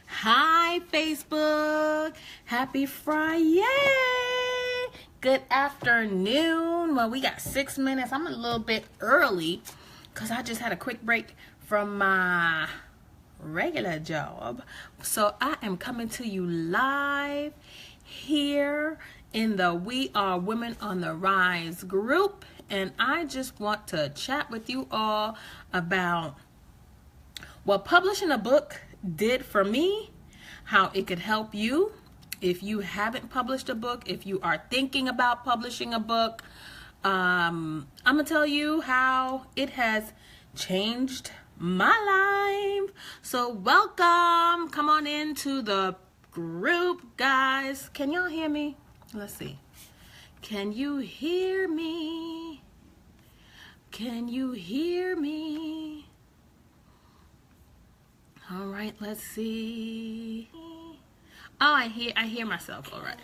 Hi, Facebook. Happy Friday. Good afternoon. Well, we got 6 minutes. I'm a little bit early because I just had a quick break from my regular job. So I am coming to you live here in the We Are Women on the Rise group. And I just want to chat with you all about what publishing a book did for me, how it could help you if you haven't published a book, if you are thinking about publishing a book. I'm gonna tell you how it has changed my life. So welcome, come on into the group, guys. Can y'all hear me? Let's see. Can you hear me? Can you hear me? All right, let's see. Oh, I hear myself. All right.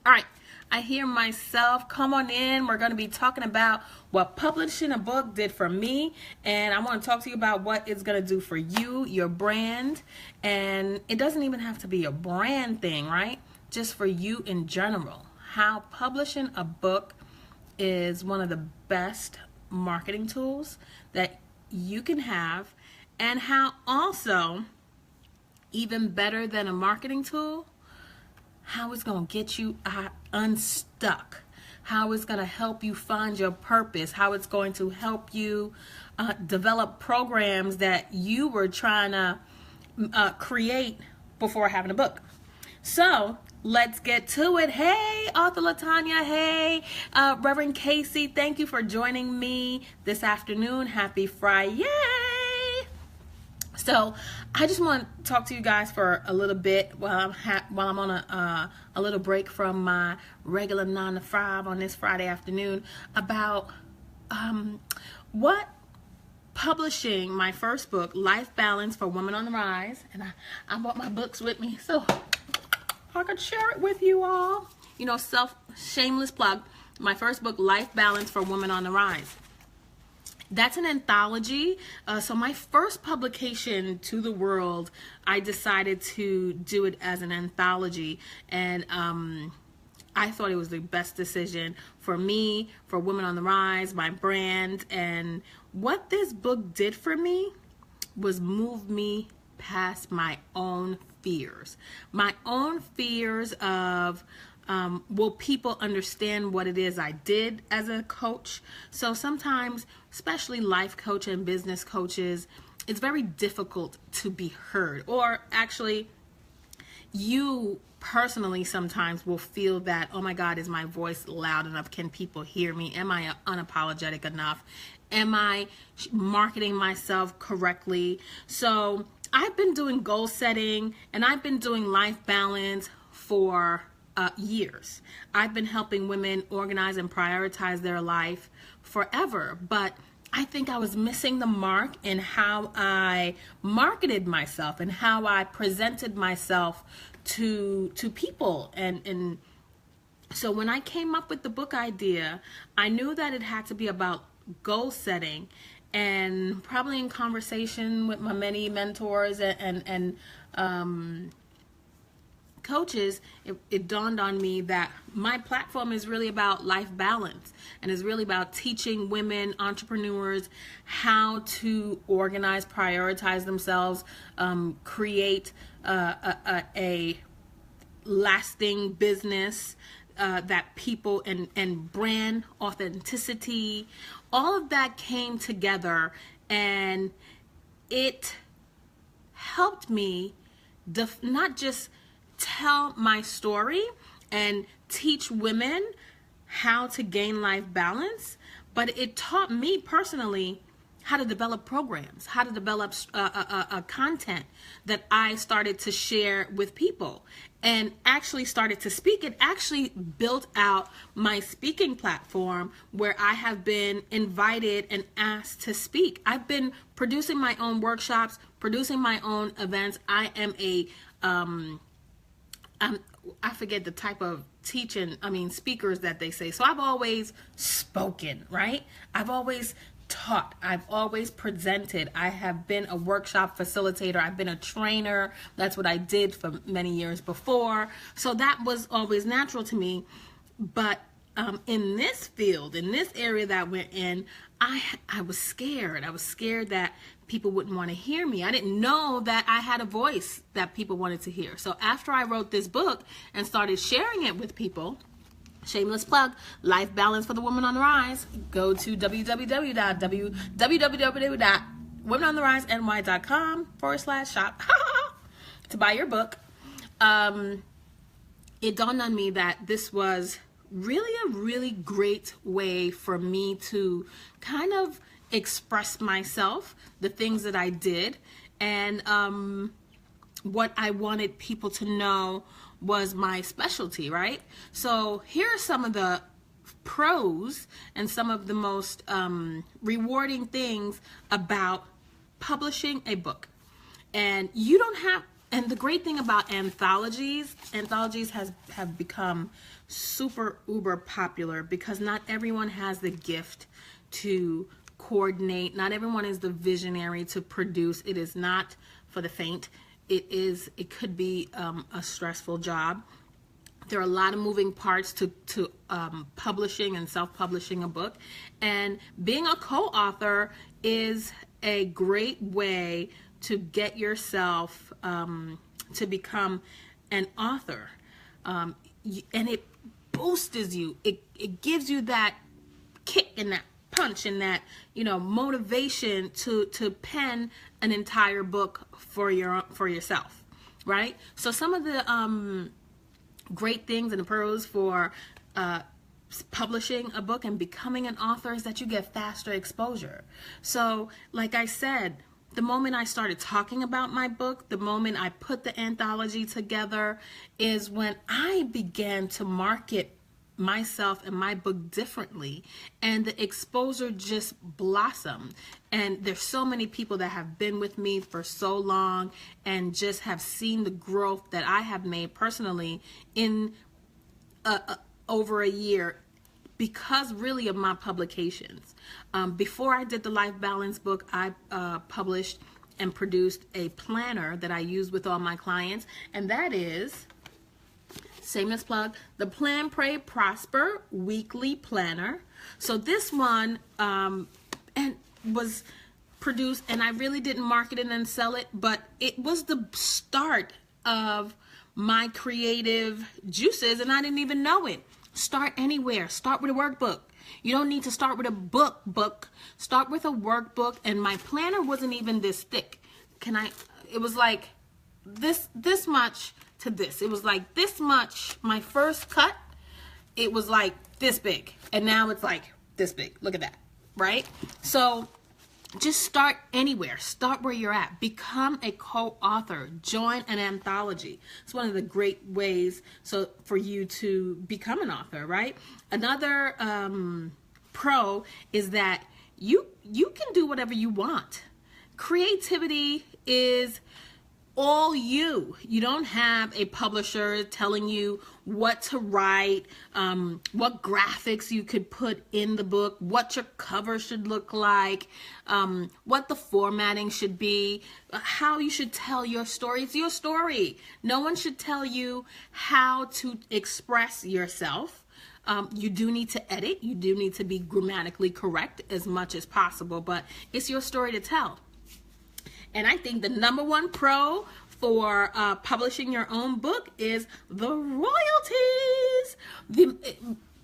All right, I hear myself. Come on in. We're going to be talking about what publishing a book did for me, and I want to talk to you about what it's going to do for you, your brand, and it doesn't even have to be a brand thing, right? Just for you in general. How publishing a book is one of the best marketing tools that you can have, and how also, even better than a marketing tool, how it's going to get you unstuck, how it's going to help you find your purpose, how it's going to help you develop programs that you were trying to create before having a book. So let's get to it. Hey, Author Latanya. Hey, Reverend Casey. Thank you for joining me this afternoon. Happy Friday. So I just want to talk to you guys for a little bit while I'm on a little break from my regular 9 to 5 on this Friday afternoon about what publishing my first book, Life Balance for Women on the Rise, and I brought my books with me so I could share it with you all. You know, shameless plug. My first book, Life Balance for Women on the Rise. That's an anthology. So my first publication to the world, I decided to do it as an anthology. And I thought it was the best decision for me, for Women on the Rise, my brand. And what this book did for me was move me past my own fears. My own fears of will people understand what it is I did as a coach? So sometimes, especially life coach and business coaches, it's very difficult to be heard. Or actually, you personally sometimes will feel that, oh my God, is my voice loud enough? Can people hear me? Am I unapologetic enough? Am I marketing myself correctly? So I've been doing goal setting and I've been doing life balance for years. I've been helping women organize and prioritize their life forever, but I think I was missing the mark in how I marketed myself and how I presented myself to people. And so when I came up with the book idea, I knew that it had to be about goal setting, and probably in conversation with my many mentors and coaches, it dawned on me that my platform is really about life balance and is really about teaching women entrepreneurs how to organize, prioritize themselves, create a lasting business that people and brand authenticity, all of that came together, and it helped me not just tell my story and teach women how to gain life balance, but it taught me personally how to develop programs, how to develop content that I started to share with people and actually started to speak. It actually built out my speaking platform where I have been invited and asked to speak. I've been producing my own workshops, producing my own events. I am I forget the type of speakers that they say. So I've always spoken, right? I've always taught. I've always presented. I have been a workshop facilitator. I've been a trainer. That's what I did for many years before. So that was always natural to me. But in this field, in this area that we're in, I was scared. I was scared that people wouldn't want to hear me. I didn't know that I had a voice that people wanted to hear. So after I wrote this book and started sharing it with people, shameless plug, Life Balance for the Woman on the Rise, go to www.womenontheriseny.com/shop to buy your book. It dawned on me that this was really a really great way for me to kind of express myself, the things that I did, and what I wanted people to know was my specialty, right? So here are some of the pros and some of the most rewarding things about publishing a book. And you don't have, and the great thing about anthologies have become super uber popular because not everyone has the gift to coordinate. Not everyone is the visionary to produce. It is not for the faint. It could be a stressful job. There are a lot of moving parts to publishing and self-publishing a book. And being a co-author is a great way to get yourself to become an author. And it boosts you. It gives you that kick and that punch and that, motivation to pen an entire book for yourself, right? So some of the great things and the pros for publishing a book and becoming an author is that you get faster exposure. So like I said, the moment I started talking about my book, the moment I put the anthology together, is when I began to market myself and my book differently, and the exposure just blossomed. And there's so many people that have been with me for so long and just have seen the growth that I have made personally in over a year because really of my publications. Before I did the Life Balance book, I published and produced a planner that I use with all my clients, and that is, shameless plug, the Plan, Pray, Prosper Weekly Planner. So this one and was produced, and I really didn't market it and sell it, but it was the start of my creative juices, and I didn't even know it. Start anywhere. Start with a workbook. You don't need to start with a book. Start with a workbook. And my planner wasn't even this thick. It was like this much to this. It was like this much. My first cut, it was like this big. And now it's like this big. Look at that, right? So just start anywhere. Start where you're at. Become a co-author. Join an anthology. It's one of the great ways for you to become an author, right? Another pro is that you can do whatever you want. Creativity is all you. You don't have a publisher telling you what to write, what graphics you could put in the book, what your cover should look like, what the formatting should be, how you should tell your story. It's your story. No one should tell you how to express yourself. You do need to edit. You do need to be grammatically correct as much as possible, but it's your story to tell. And I think the number one pro for publishing your own book is the royalties.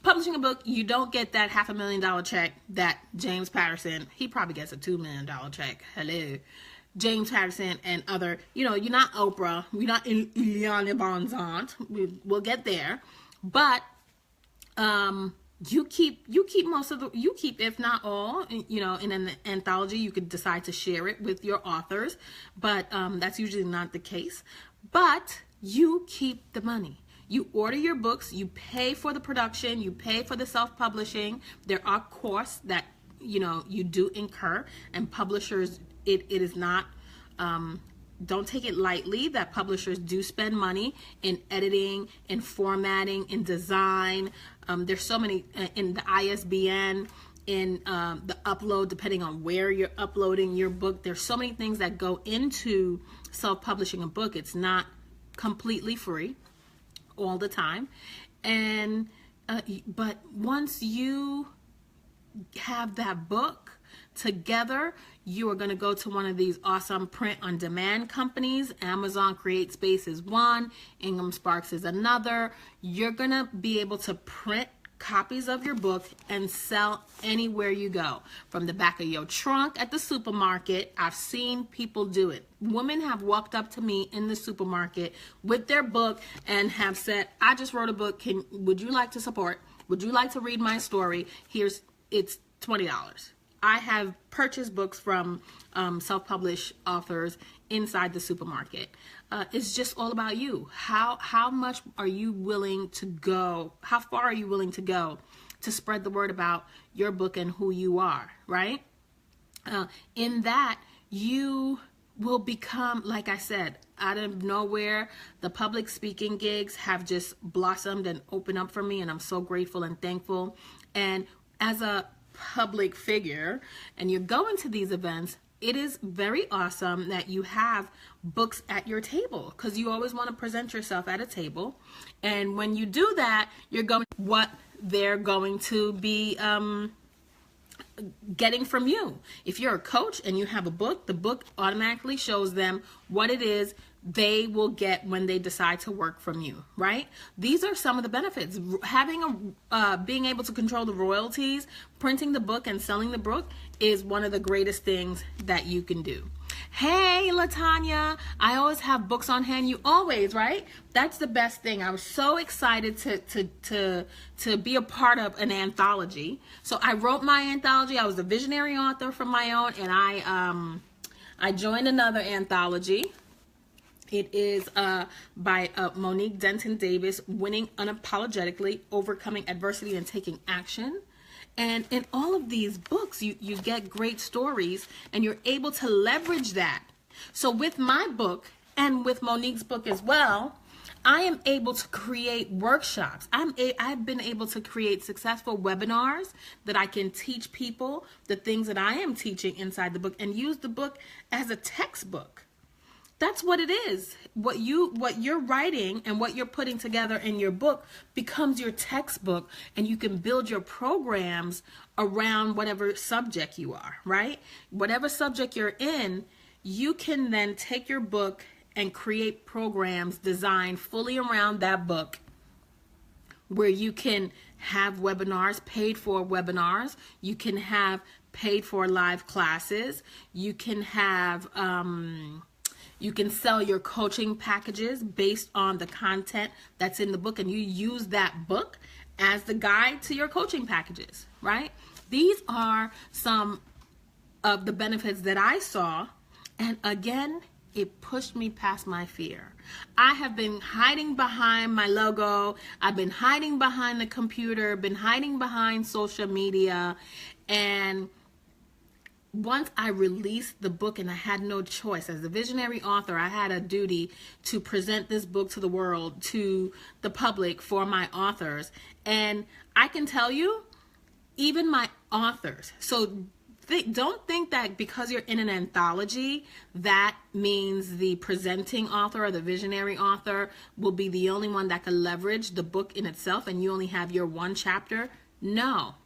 Publishing a book, you don't get that $500,000 check that James Patterson, he probably gets a $2 million check. Hello. James Patterson and other, you're not Oprah. You're not Ileana Bonzant. We'll get there. But you keep most of if not all, in an anthology. You could decide to share it with your authors, but that's usually not the case. But you keep the money. You order your books, you pay for the production, you pay for the self-publishing. There are costs that you do incur, and publishers, it is not don't take it lightly that publishers do spend money in editing, in formatting, in design. There's so many in the ISBN. in the upload, depending on where you're uploading your book. There's so many things that go into self-publishing a book. It's not completely free all the time. And but once you have that book together, you are going to go to one of these awesome print on demand companies. Amazon CreateSpace is one, Ingram Sparks is another. You're going to be able to print copies of your book and sell anywhere you go. From the back of your trunk at the supermarket. I've seen people do it. Women have walked up to me in the supermarket with their book and have said, I just wrote a book. Would you like to support? Would you like to read my story? It's $20. I have purchased books from self-published authors inside the supermarket. It's just all about you. How much are you willing to go? How far are you willing to go to spread the word about your book and who you are, right? In that, you will become, like I said, out of nowhere, the public speaking gigs have just blossomed and opened up for me, and I'm so grateful and thankful. And as a public figure and you're going to these events, it is very awesome that you have books at your table, because you always want to present yourself at a table. And when you do that, you're going what they're going to be getting from you. If you're a coach and you have a book, the book automatically shows them what it is they will get when they decide to work from you, right? These are some of the benefits. Having being able to control the royalties, printing the book and selling the book is one of the greatest things that you can do. Hey, LaTanya, I always have books on hand. You always, right? That's the best thing. I was so excited to be a part of an anthology. So I wrote my anthology. I was a visionary author from my own, and I joined another anthology. It is by Monique Denton Davis, Winning Unapologetically, Overcoming Adversity and Taking Action. And in all of these books, you get great stories, and you're able to leverage that. So with my book and with Monique's book as well, I am able to create workshops. I've been able to create successful webinars that I can teach people the things that I am teaching inside the book, and use the book as a textbook. That's what it is. What you're writing and what you're putting together in your book becomes your textbook, and you can build your programs around whatever subject you are, right? Whatever subject you're in, you can then take your book and create programs designed fully around that book, where you can have webinars, paid for webinars. You can have paid for live classes. You can have you can sell your coaching packages based on the content that's in the book, and you use that book as the guide to your coaching packages, right? These are some of the benefits that I saw, and again, it pushed me past my fear. I have been hiding behind my logo. I've been hiding behind the computer, been hiding behind social media, and once I released the book, and I had no choice. As a visionary author, I had a duty to present this book to the world, to the public, for my authors. And I can tell you, even my authors, so don't think that because you're in an anthology, that means the presenting author or the visionary author will be the only one that can leverage the book in itself, and you only have your one chapter. No.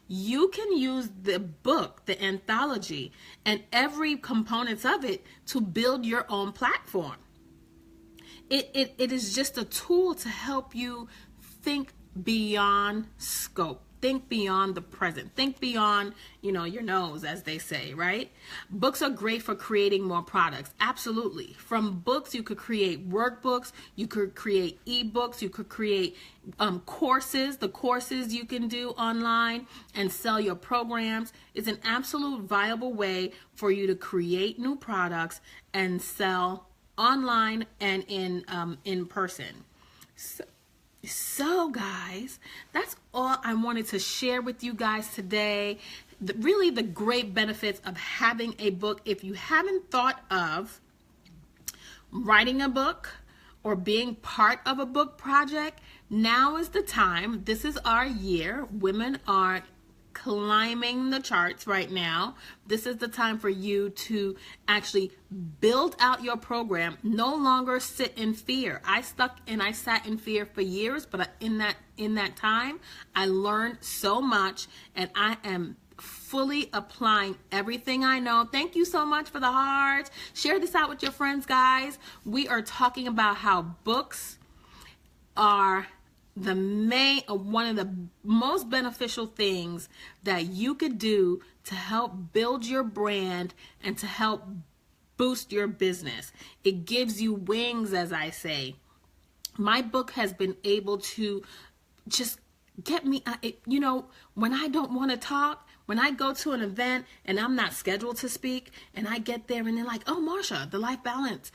You can use the book, the anthology, and every components of it to build your own platform. It is just a tool to help you think beyond scope. Think beyond the present. Think beyond, your nose, as they say, right? Books are great for creating more products. Absolutely. From books, you could create workbooks. You could create ebooks. You could create courses. The courses you can do online and sell your programs. It's an absolute viable way for you to create new products and sell online and in person. So guys, that's all I wanted to share with you guys today. Really the great benefits of having a book. If you haven't thought of writing a book or being part of a book project, now is the time. This is our year. Women are climbing the charts right now. This is the time for you to actually build out your program. No longer sit in fear. I sat in fear for years, but in that time, I learned so much, and I am fully applying everything I know. Thank you so much for the hearts. Share this out with your friends, guys. We are talking about how books are one of the most beneficial things that you could do to help build your brand and to help boost your business. It gives you wings, as I say. My book has been able to just get me, when I don't want to talk, when I go to an event and I'm not scheduled to speak, and I get there and they're like, oh, Marsha, the life balance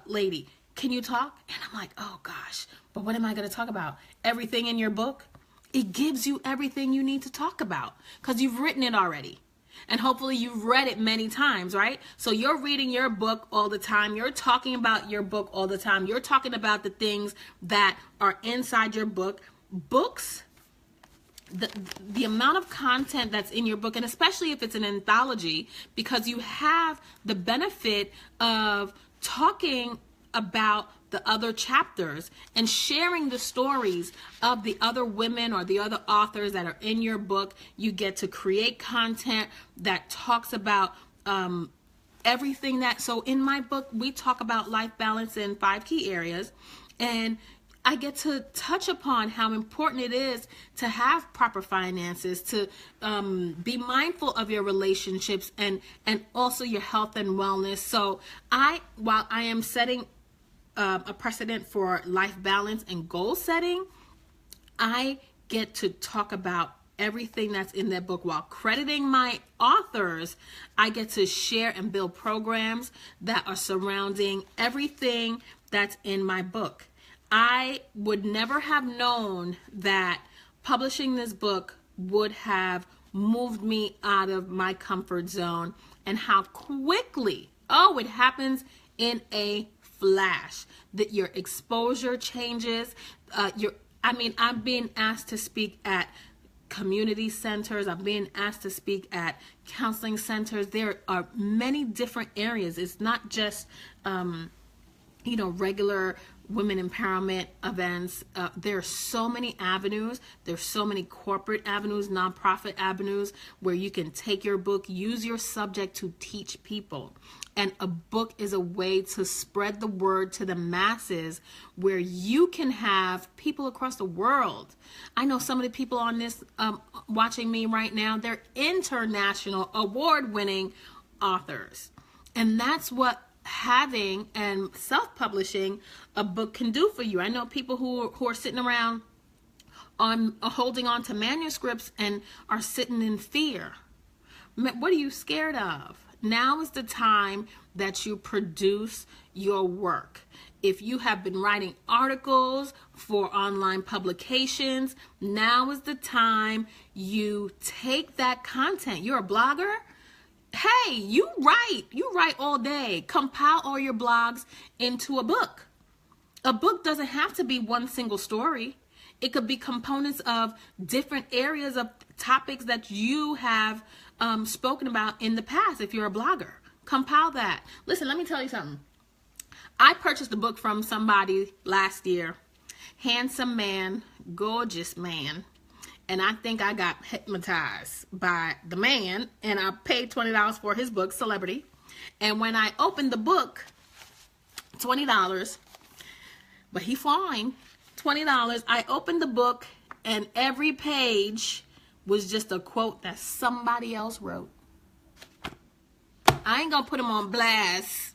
lady, can you talk? And I'm like, oh gosh, but what am I going to talk about? Everything in your book? It gives you everything you need to talk about because you've written it already. And hopefully you've read it many times, right? So you're reading your book all the time. You're talking about your book all the time. You're talking about the things that are inside your book. Books, the amount of content that's in your book, and especially if it's an anthology, because you have the benefit of talking about the other chapters and sharing the stories of the other women or the other authors that are in your book. You get to create content that talks about everything so in my book, we talk about life balance in 5 key areas, and I get to touch upon how important it is to have proper finances, to be mindful of your relationships and also your health and wellness. So while I am setting a precedent for life balance and goal setting, I get to talk about everything that's in that book while crediting my authors. I get to share and build programs that are surrounding everything that's in my book. I would never have known that publishing this book would have moved me out of my comfort zone, and how quickly, it happens in a flash, that your exposure changes. I've been asked to speak at community centers. I've been asked to speak at counseling centers. There are many different areas. It's not just, regular women empowerment events. There are so many avenues. There's so many corporate avenues, nonprofit avenues where you can take your book, use your subject to teach people. And a book is a way to spread the word to the masses where you can have people across the world. I know some of the people on this watching me right now, they're international award-winning authors. And that's what having and self-publishing a book can do for you. I know people who are sitting around holding on to manuscripts and are sitting in fear. What are you scared of? Now is the time that you produce your work. If you have been writing articles for online publications, now is the time you take that content. You're a blogger? Hey, you write all day. Compile all your blogs into a book. A book doesn't have to be one single story. It could be components of different areas of topics that you have spoken about in the past. If you're a blogger, compile that. Listen, let me tell you something. I purchased a book from somebody last year. Handsome man, gorgeous man. And I think I got hypnotized by the man, and I paid $20 for his book, Celebrity. And when I opened the book, $20, but he fine, $20. I opened the book, and every page was just a quote that somebody else wrote. I ain't gonna put him on blast.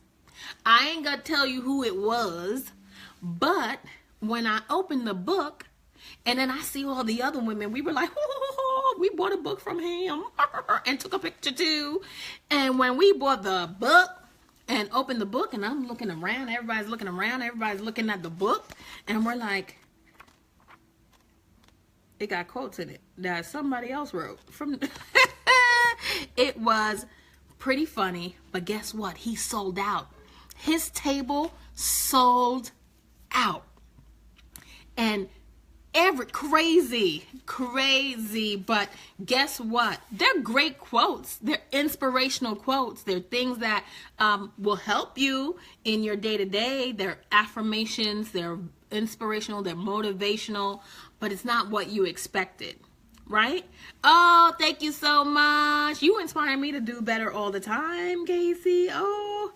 I ain't gonna tell you who it was. But when I opened the book, and then I see all the other women, we were like, oh, we bought a book from him and took a picture too. And when we bought the book and opened the book, and I'm looking around, everybody's looking around, everybody's looking at the book, and we're like, it got quotes in it that somebody else wrote from. It was pretty funny, but guess what? He sold out. His table sold out. And crazy, but guess what? They're great quotes. They're inspirational quotes. They're things that will help you in your day-to-day. They're affirmations. They're inspirational. They're motivational, but it's not what you expected, right? Oh, thank you so much. You inspire me to do better all the time, Casey. Oh,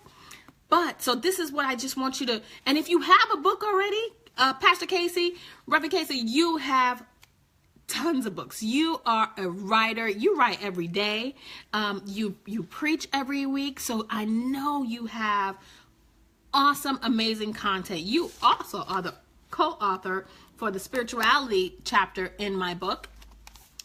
but so this is what I just want you to, and if you have a book already, Pastor Casey, Reverend Casey, you have tons of books. You are a writer. You write every day. You preach every week. So I know you have awesome, amazing content. You also are the co-author for the spirituality chapter in my book.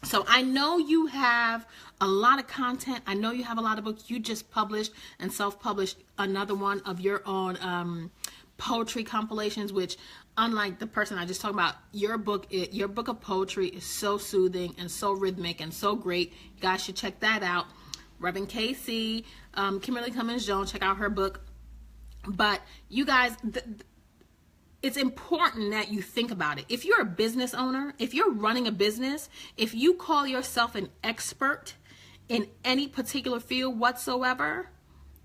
So I know you have a lot of content. I know you have a lot of books. You just published and self-published another one of your own poetry compilations, which, unlike the person I just talked about, your book of poetry is so soothing and so rhythmic and so great. You guys should check that out. Reverend Casey, Kimberly Cummins Jones, check out her book. But you guys, it's important that you think about it. If you're a business owner, if you're running a business, if you call yourself an expert in any particular field whatsoever,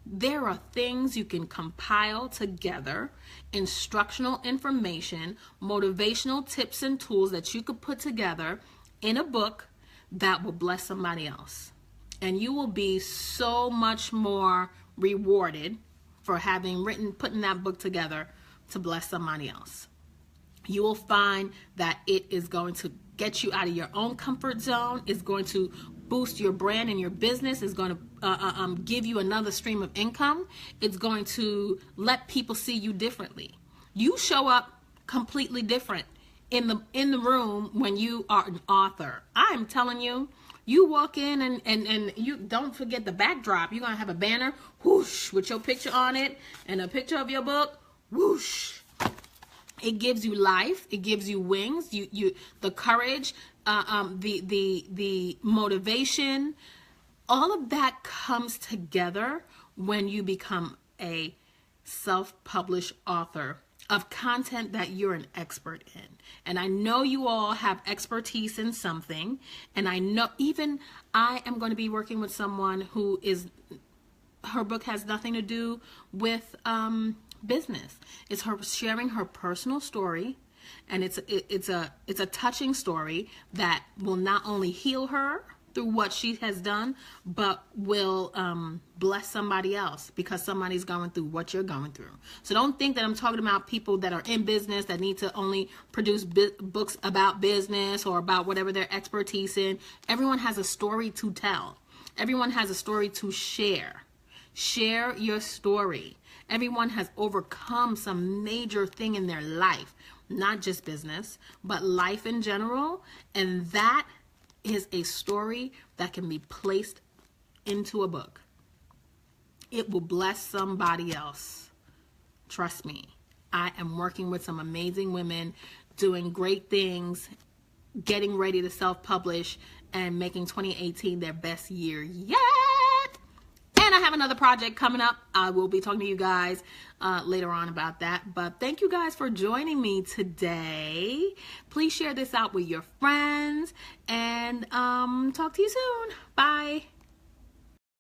there are things you can compile together, instructional information, motivational tips and tools that you could put together in a book that will bless somebody else. And you will be so much more rewarded for having putting that book together to bless somebody else. You will find that it is going to get you out of your own comfort zone. It's going to boost your brand and your business. It's going to give you another stream of income. It's going to let people see you differently. You show up completely different in the room when you are an author. I'm telling you, you walk in and you don't forget the backdrop. You're going to have a banner, whoosh, with your picture on it and a picture of your book, whoosh. It gives you life. It gives you wings. The courage, the motivation. All of that comes together when you become a self-published author of content that you're an expert in. And I know you all have expertise in something. And I know even I am going to be working with someone who her book has nothing to do with business. It's her sharing her personal story, and it's a touching story that will not only heal her through what she has done, but will bless somebody else because somebody's going through what you're going through. So don't think that I'm talking about people that are in business that need to only produce books about business or about whatever their expertise in. Everyone has a story to tell. Everyone has a story to share. Share your story. Everyone has overcome some major thing in their life, not just business, but life in general. And that is a story that can be placed into a book. It will bless somebody else. Trust me. I am working with some amazing women doing great things, getting ready to self-publish and making 2018 their best year yet. And I have another project coming up. I will be talking to you guys later on about that. But thank you guys for joining me today. Please share this out with your friends and talk to you soon. Bye.